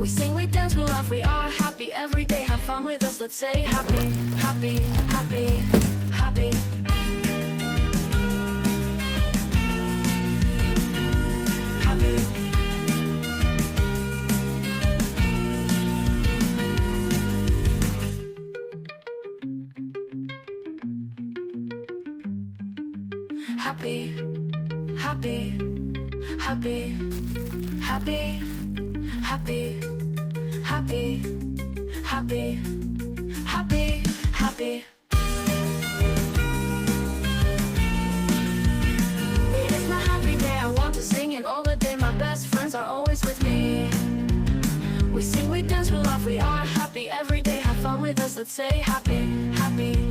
We sing, we dance, we laugh, we are happy every day. Have fun with us, let's say happy, happy, happy, happy. Happy. Happy, happy, happy, happy, happy, happy, happy, happy, happy. It is my happy day, I want to sing it all the day. My best friends are always with me. We sing, we dance, we laugh, we are happy every day. Have fun with us, let's say happy, happy,